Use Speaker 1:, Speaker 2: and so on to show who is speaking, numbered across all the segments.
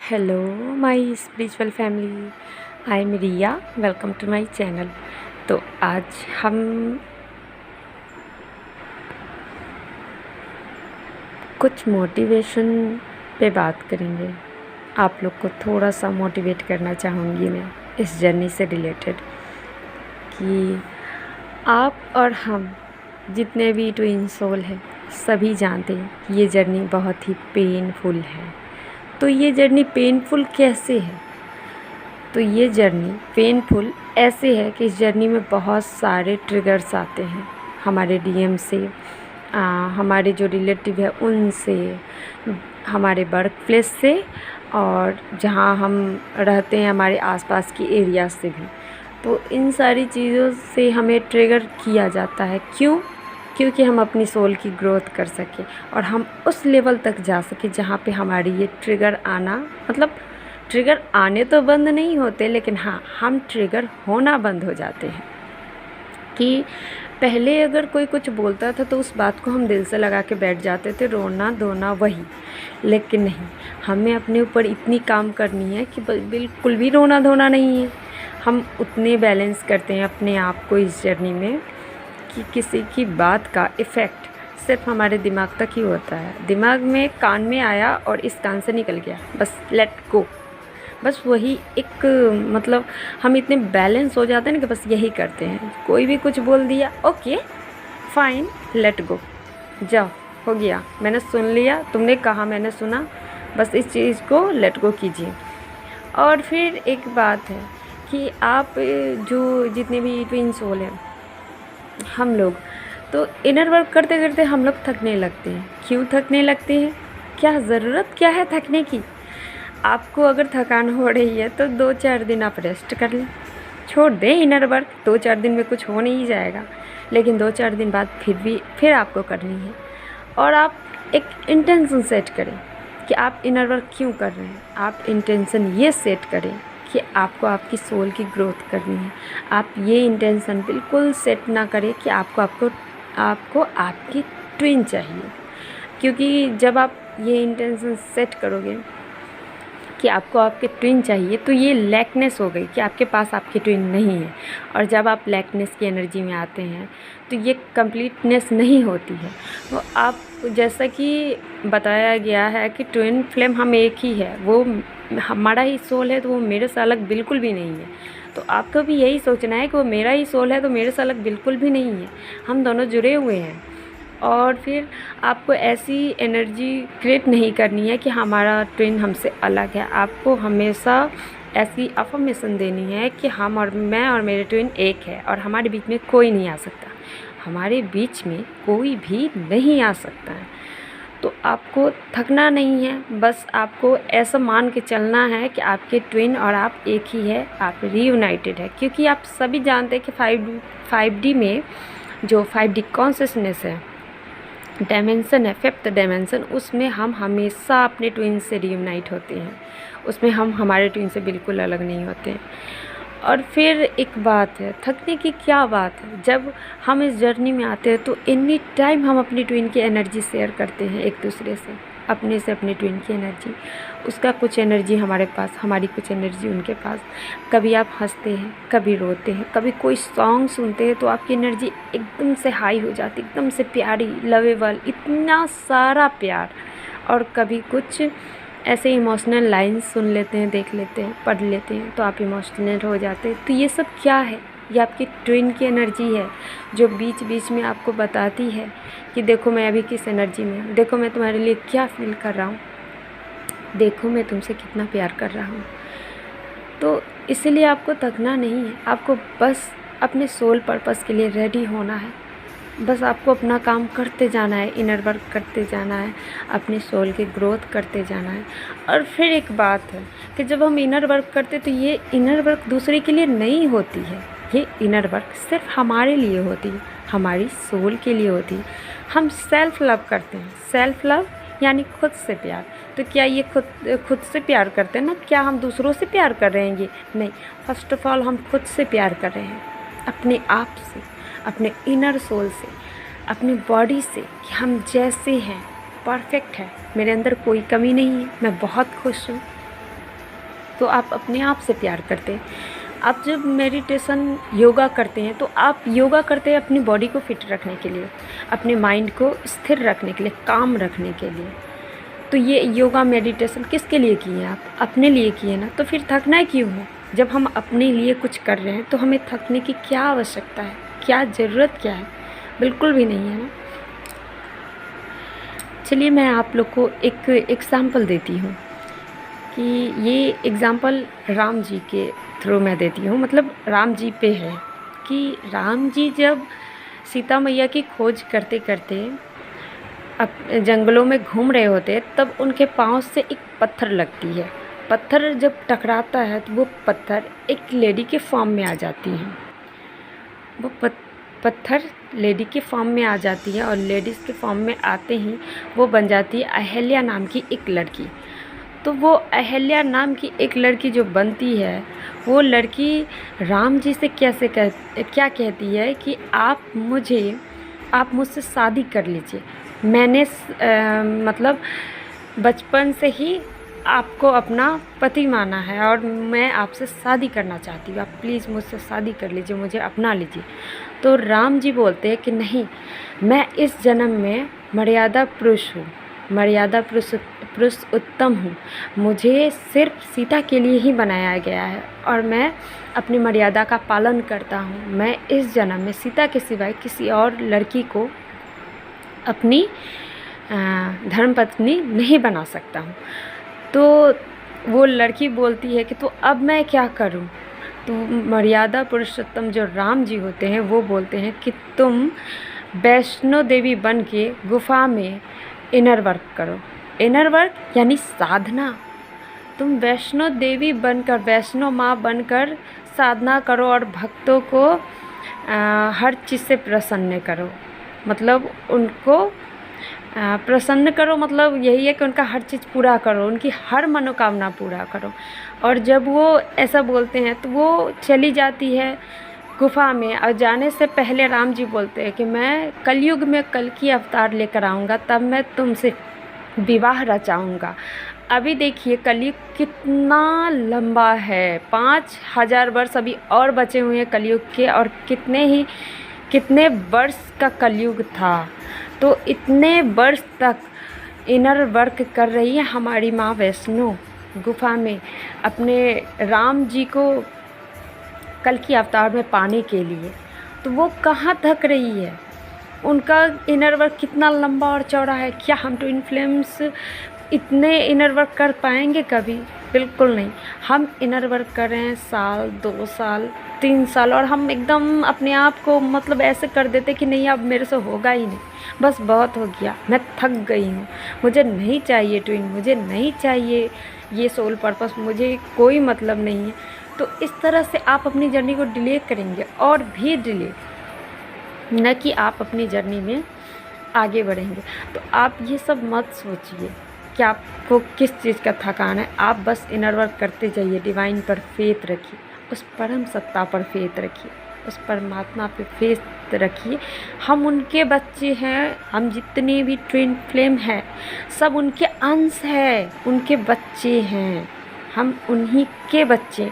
Speaker 1: Hello my spiritual family, I am Riya. Welcome to my channel. तो आज हम कुछ मोटिवेशन पे बात करेंगे। आप लोग को थोड़ा सा मोटिवेट करना चाहूँगी मैं इस जर्नी से रिलेटेड कि आप और हम जितने भी ट्विन सोल हैं सभी जानते हैं कि ये जर्नी बहुत ही पेनफुल है। तो ये जर्नी पेनफुल कैसे है? तो ये जर्नी पेनफुल ऐसे है कि इस जर्नी में बहुत सारे ट्रिगर्स आते हैं हमारे डीएम से, हमारे जो रिलेटिव है उनसे, हमारे वर्क प्लेस से, और जहाँ हम रहते हैं हमारे आसपास की एरिया से भी। तो इन सारी चीज़ों से हमें ट्रिगर किया जाता है। क्यों? क्योंकि हम अपनी सोल की ग्रोथ कर सकें और हम उस लेवल तक जा सकें जहाँ पे हमारी ये ट्रिगर आना, मतलब ट्रिगर आने तो बंद नहीं होते, लेकिन हाँ, हम ट्रिगर होना बंद हो जाते हैं। कि पहले अगर कोई कुछ बोलता था तो उस बात को हम दिल से लगा के बैठ जाते थे, रोना धोना वही। लेकिन नहीं, हमें अपने ऊपर इतनी काम करनी है कि बिल्कुल भी रोना धोना नहीं है। हम उतने बैलेंस करते हैं अपने आप को इस जर्नी में कि किसी की बात का इफ़ेक्ट सिर्फ हमारे दिमाग तक ही होता है। दिमाग में कान में आया और इस कान से निकल गया, बस लेट गो। बस वही एक, मतलब हम इतने बैलेंस हो जाते हैं ना कि बस यही करते हैं। कोई भी कुछ बोल दिया, ओके फाइन, लेट गो, जाओ, हो गया, मैंने सुन लिया, तुमने कहा मैंने सुना, बस इस चीज़ को लेट गो कीजिए। और फिर एक बात है कि आप जो जितने भी ट्विन सोल हैं, हम लोग तो इनर वर्क करते करते हम लोग थकने लगते हैं। क्यों थकने लगते हैं? क्या ज़रूरत क्या है थकने की? आपको अगर थकान हो रही है तो 2-4 दिन आप रेस्ट कर लें, छोड़ दें इनर वर्क। 2-4 दिन में कुछ हो नहीं जाएगा, लेकिन 2-4 दिन बाद फिर आपको करनी है। और आप एक इंटेंशन सेट करें कि आप इनर वर्क क्यों कर रहे हैं। आप इंटेंशन ये सेट करें कि आपको आपकी सोल की ग्रोथ करनी है। आप ये इंटेंशन बिल्कुल सेट ना करें कि आपको आपकी ट्विन चाहिए। क्योंकि जब आप ये इंटेंशन सेट करोगे कि आपको आपके ट्विन चाहिए, तो ये लैकनेस हो गई कि आपके पास आपकी ट्विन नहीं है। और जब आप लैकनेस की एनर्जी में आते हैं तो ये कंप्लीटनेस नहीं होती है। तो आप, जैसा कि बताया गया है कि ट्विन फ्लेम हम एक ही है, वो हमारा ही सोल है, तो वो मेरे से अलग बिल्कुल भी नहीं है। तो आपको भी यही सोचना है कि वो मेरा ही सोल है तो मेरे से अलग बिल्कुल भी नहीं है, हम दोनों जुड़े हुए हैं। और फिर आपको ऐसी एनर्जी क्रिएट नहीं करनी है कि हमारा ट्विन हमसे अलग है। आपको हमेशा ऐसी अफर्मेशन देनी है कि हम और मैं और मेरे ट्विन एक है और हमारे बीच में कोई नहीं आ सकता, हमारे बीच में कोई भी नहीं आ सकता है। तो आपको थकना नहीं है, बस आपको ऐसा मान के चलना है कि आपके ट्विन और आप एक ही है, आप रीयूनाइटेड है। क्योंकि आप सभी जानते हैं कि 5D में जो 5D कॉन्शियसनेस है, डायमेंशन है, 5th डायमेंशन, उसमें हम हमेशा अपने ट्विन से रीयूनाइट होते हैं। उसमें हम हमारे ट्विन से बिल्कुल अलग नहीं होते हैं। और फिर एक बात है, थकने की क्या बात है? जब हम इस जर्नी में आते हैं तो एनी टाइम हम अपनी ट्विन की एनर्जी शेयर करते हैं एक दूसरे से, अपने से अपने ट्विन की एनर्जी। उसका कुछ एनर्जी हमारे पास, हमारी कुछ एनर्जी उनके पास। कभी आप हंसते हैं, कभी रोते हैं, कभी कोई सॉन्ग सुनते हैं तो आपकी एनर्जी एकदम से हाई हो जाती, एकदम से प्यारी, लवेबल, इतना सारा प्यार। और कभी कुछ ऐसे इमोशनल लाइन्स सुन लेते हैं, देख लेते हैं, पढ़ लेते हैं तो आप इमोशनल हो जाते हैं। तो ये सब क्या है? ये आपकी ट्विन की एनर्जी है जो बीच बीच में आपको बताती है कि देखो मैं अभी किस एनर्जी में हूँ, देखो मैं तुम्हारे लिए क्या फील कर रहा हूँ, देखो मैं तुमसे कितना प्यार कर रहा हूँ। तो इसलिए आपको थकना नहीं है, आपको बस अपने सोल पर्पस के लिए रेडी होना है। बस आपको अपना काम करते जाना है, इनर वर्क करते जाना है, अपनी सोल की ग्रोथ करते जाना है। और फिर एक बात है कि जब हम इनर वर्क करते तो ये इनर वर्क दूसरे के लिए नहीं होती है, ये इनर वर्क सिर्फ हमारे लिए होती है, हमारी सोल के लिए होती है। हम सेल्फ लव करते हैं, सेल्फ लव यानी खुद से प्यार। तो क्या ये खुद से प्यार करते हैं ना? क्या हम दूसरों से प्यार कर रहे हैं? ये नहीं, फर्स्ट ऑफ ऑल हम खुद से प्यार कर रहे हैं, अपने आप से, अपने इनर सोल से, अपने बॉडी से, कि हम जैसे हैं परफेक्ट है, मेरे अंदर कोई कमी नहीं है, मैं बहुत खुश हूँ, तो आप अपने आप से प्यार करते हैं। आप जब मेडिटेशन योगा करते हैं तो आप योगा करते हैं अपनी बॉडी को फिट रखने के लिए, अपने माइंड को स्थिर रखने के लिए, काम रखने के लिए। तो ये योगा मेडिटेशन किसके लिए किए हैं? आप अपने लिए किए ना, तो फिर थकना क्यों है? जब हम अपने लिए कुछ कर रहे हैं तो हमें थकने की क्या आवश्यकता है, क्या ज़रूरत क्या है? बिल्कुल भी नहीं है ना। चलिए मैं आप लोग को एक एग्ज़ाम्पल देती हूँ कि ये एग्ज़ाम्पल राम जी के थ्रू मैं देती हूँ, मतलब राम जी पे है कि राम जी जब सीता मैया की खोज करते करते अब जंगलों में घूम रहे होते तब उनके पाँव से एक पत्थर लगती है। पत्थर जब टकराता है तो वो पत्थर एक लेडी के फॉर्म में आ जाती है। वो पत्थर लेडी के फॉर्म में आ जाती है और लेडीज़ के फॉर्म में आते ही वो बन जाती है अहल्या नाम की एक लड़की। तो वो अहल्या नाम की एक लड़की जो बनती है, वो लड़की राम जी से क्या कहती है कि आप मुझसे शादी कर लीजिए। मैंने मतलब बचपन से ही आपको अपना पति माना है और मैं आपसे शादी करना चाहती हूँ, आप प्लीज़ मुझसे शादी कर लीजिए, मुझे अपना लीजिए। तो राम जी बोलते हैं कि नहीं, मैं इस जन्म में मर्यादा पुरुष हूँ, मर्यादा पुरुष उत्तम हूँ, मुझे सिर्फ सीता के लिए ही बनाया गया है और मैं अपनी मर्यादा का पालन करता हूँ। मैं इस जन्म में सीता के सिवाय किसी और लड़की को अपनी धर्मपत्नी नहीं बना सकता हूँ। तो वो लड़की बोलती है कि तो अब मैं क्या करूँ? तो मर्यादा पुरुषोत्तम जो राम जी होते हैं वो बोलते हैं कि तुम वैष्णो देवी बन के गुफा में इनर वर्क करो। इनर वर्क यानी साधना। तुम वैष्णो देवी बनकर, वैष्णो माँ बनकर साधना करो और भक्तों को हर चीज़ से प्रसन्न करो। मतलब उनको प्रसन्न करो, मतलब यही है कि उनका हर चीज़ पूरा करो, उनकी हर मनोकामना पूरा करो। और जब वो ऐसा बोलते हैं तो वो चली जाती है गुफा में और जाने से पहले राम जी बोलते हैं कि मैं कलयुग में कल की अवतार लेकर आऊँगा, तब मैं तुमसे विवाह रचाऊँगा। अभी देखिए कलयुग कितना लंबा है, 5000 वर्ष अभी और बचे हुए हैं कलयुग के, और कितने वर्ष का कलयुग था। तो इतने वर्ष तक इनर वर्क कर रही है हमारी माँ वैष्णो गुफा में अपने राम जी को कल की अवतार में पाने के लिए। तो वो कहाँ थक रही है? उनका इनर वर्क कितना लंबा और चौड़ा है। क्या हम ट्विन फ्लेम्स इतने इनर वर्क कर पाएंगे कभी? बिल्कुल नहीं। हम इनर वर्क कर रहे हैं साल, 2 साल, 3 साल, और हम एकदम अपने आप को मतलब ऐसे कर देते कि नहीं अब मेरे से होगा ही नहीं, बस बहुत हो गया, मैं थक गई हूँ, मुझे नहीं चाहिए ट्विन, मुझे नहीं चाहिए ये सोल पर्पस, मुझे कोई मतलब नहीं है। तो इस तरह से आप अपनी जर्नी को डिले करेंगे और भी डिले, न कि आप अपनी जर्नी में आगे बढ़ेंगे। तो आप ये सब मत सोचिए कि आपको किस चीज़ का थकान है। आप बस इनर वर्क करते जाइए, डिवाइन पर फेथ रखिए, उस परम सत्ता पर फेथ रखिए, उस परमात्मा पे फेथ रखिए। हम उनके बच्चे हैं, हम जितने भी ट्विन फ्लेम हैं सब उनके अंश हैं, उनके बच्चे हैं, हम उन्हीं के बच्चे।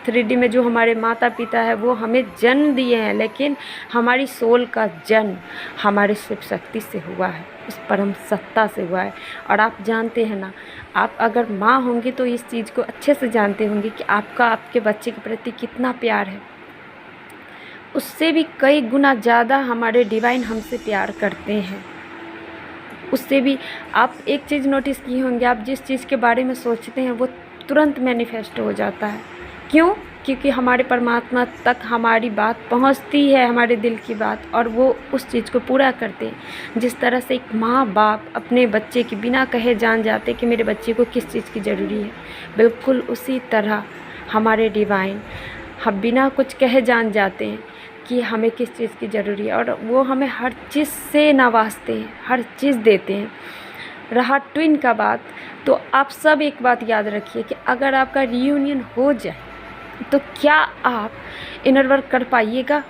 Speaker 1: 3D में जो हमारे माता पिता है वो हमें जन्म दिए हैं, लेकिन हमारी सोल का जन्म हमारे शिव शक्ति से हुआ है, उस परम सत्ता से हुआ है। और आप जानते हैं ना, आप अगर माँ होंगी तो इस चीज़ को अच्छे से जानते होंगे कि आपका आपके बच्चे के प्रति कितना प्यार है। उससे भी कई गुना ज़्यादा हमारे डिवाइन हमसे प्यार करते हैं। उससे भी आप एक चीज़ नोटिस किए होंगे, आप जिस चीज़ के बारे में सोचते हैं वो तुरंत मैनिफेस्ट हो जाता है। क्यों? क्योंकि हमारे परमात्मा तक हमारी बात पहुंचती है, हमारे दिल की बात, और वो उस चीज़ को पूरा करते हैं। जिस तरह से एक माँ बाप अपने बच्चे की बिना कहे जान जाते कि मेरे बच्चे को किस चीज़ की ज़रूरी है, बिल्कुल उसी तरह हमारे डिवाइन हम बिना कुछ कहे जान जाते हैं कि हमें किस चीज़ की ज़रूरी है, और वो हमें हर चीज़ से नवाजते हैं, हर चीज़ देते हैं। रहा ट्विन का बात, तो आप सब एक बात याद रखिए कि अगर आपका रीयूनियन हो जाए तो क्या आप इनर वर्क कर पाइएगा?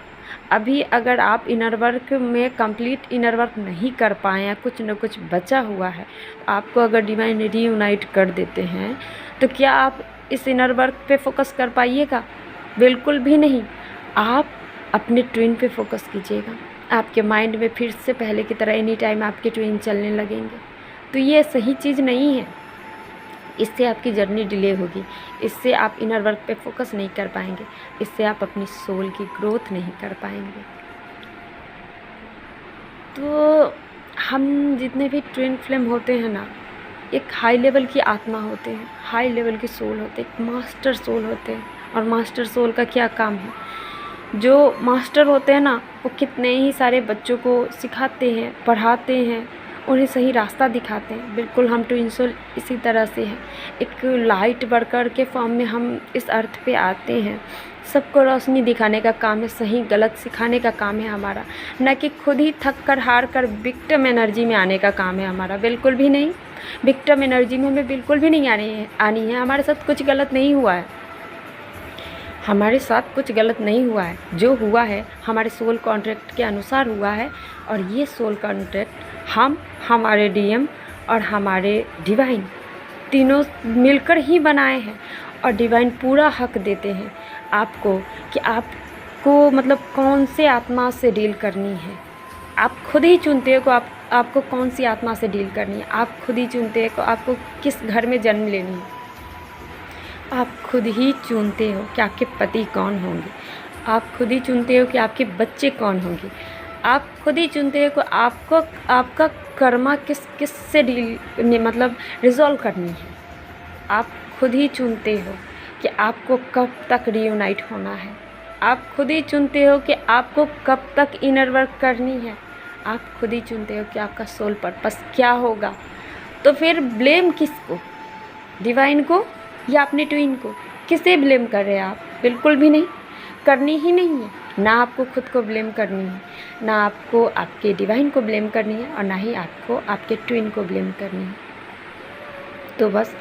Speaker 1: अभी अगर आप इनर वर्क में कंप्लीट इनर वर्क नहीं कर पाए हैं, कुछ न कुछ बचा हुआ है, आपको अगर डिवाइन रीयूनाइट कर देते हैं तो क्या आप इस इनर वर्क पे फोकस कर पाइएगा? बिल्कुल भी नहीं। आप अपने ट्विन पे फोकस कीजिएगा। आपके माइंड में फिर से पहले की तरह एनी टाइम आपके ट्विन चलने लगेंगे, तो ये सही चीज़ नहीं है। इससे आपकी जर्नी डिले होगी, इससे आप इनर वर्क पे फोकस नहीं कर पाएंगे, इससे आप अपनी सोल की ग्रोथ नहीं कर पाएंगे। तो हम जितने भी ट्विन फ्लेम होते हैं ना, एक हाई लेवल की आत्मा होते हैं, हाई लेवल की सोल होते हैं, एक मास्टर सोल होते हैं। और मास्टर सोल का क्या काम है? जो मास्टर होते हैं ना, वो कितने ही सारे बच्चों को सिखाते हैं, पढ़ाते हैं, उन्हें सही रास्ता दिखाते हैं। बिल्कुल हम ट्विन सोल इसी तरह से हैं। एक लाइट वर्कर के फॉर्म में हम इस अर्थ पे आते हैं। सबको रोशनी दिखाने का काम है, सही गलत सिखाने का काम है हमारा, न कि खुद ही थक कर हार कर विक्टिम एनर्जी में आने का काम है हमारा। बिल्कुल भी नहीं, विक्टिम एनर्जी में हमें बिल्कुल भी नहीं आनी है। हमारे साथ कुछ गलत नहीं हुआ है, हमारे साथ कुछ गलत नहीं हुआ है। जो हुआ है हमारे सोल कॉन्ट्रैक्ट के अनुसार हुआ है, और ये सोल कॉन्ट्रैक्ट हम, हमारे डीएम और हमारे डिवाइन तीनों मिलकर ही बनाए हैं। और डिवाइन पूरा हक देते हैं आपको कि आपको मतलब कौन से आत्मा से डील करनी है। आप खुद ही चुनते हो कि आपको कौन सी आत्मा से डील करनी है। आप खुद ही चुनते हो कि आपको किस घर में जन्म लेनी है। आप खुद ही चुनते हो कि आपके पति कौन होंगे। आप खुद ही चुनते हो कि आपके बच्चे कौन होंगे। आप खुद ही चुनते हो कि आपको आपका कर्मा किस से डील मतलब रिजॉल्व करनी है। आप खुद ही चुनते हो कि आपको कब तक रियूनाइट होना है। आप खुद ही चुनते हो कि आपको कब तक इनर वर्क करनी है। आप खुद ही चुनते हो कि आपका सोल पर्पस क्या होगा। तो फिर ब्लेम किसको? डिवाइन को या अपने ट्विन को? किसे ब्लेम कर रहे हैं आप? बिल्कुल भी नहीं, करनी ही नहीं है। ना आपको खुद को ब्लेम करनी है, ना आपको आपके डिवाइन को ब्लेम करनी है, और ना ही आपको आपके ट्विन को ब्लेम करनी है। तो बस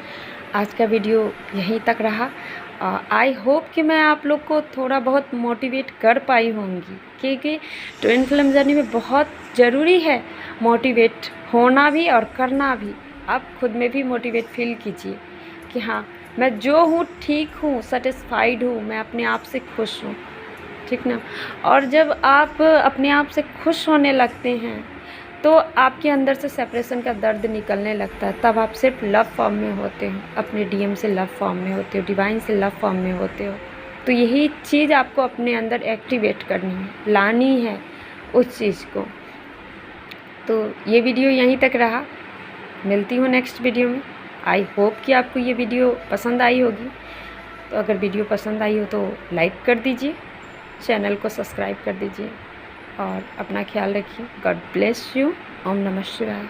Speaker 1: आज का वीडियो यहीं तक रहा। आई होप कि मैं आप लोग को थोड़ा बहुत मोटिवेट कर पाई होंगी, क्योंकि ट्विन फ्लेम जर्नी में बहुत ज़रूरी है मोटिवेट होना भी और करना भी। आप खुद में भी मोटिवेट फील कीजिए कि हाँ, मैं जो हूँ ठीक हूँ, सेटिस्फाइड हूँ, मैं अपने आप से खुश हूँ, ठीक ना। और जब आप अपने आप से खुश होने लगते हैं तो आपके अंदर से सेपरेशन का दर्द निकलने लगता है। तब आप सिर्फ लव फॉर्म में होते हो, अपने डीएम से लव फॉर्म में होते हो, डिवाइन से लव फॉर्म में होते हो। तो यही चीज़ आपको अपने अंदर एक्टिवेट करनी है, लानी है उस चीज़ को। तो ये वीडियो यहीं तक रहा, मिलती हूँ नेक्स्ट वीडियो में। आई होप कि आपको ये वीडियो पसंद आई होगी। तो अगर वीडियो पसंद आई हो तो लाइक कर दीजिए, चैनल को सब्सक्राइब कर दीजिए, और अपना ख्याल रखिए। God bless you. ओम नमः शिवाय।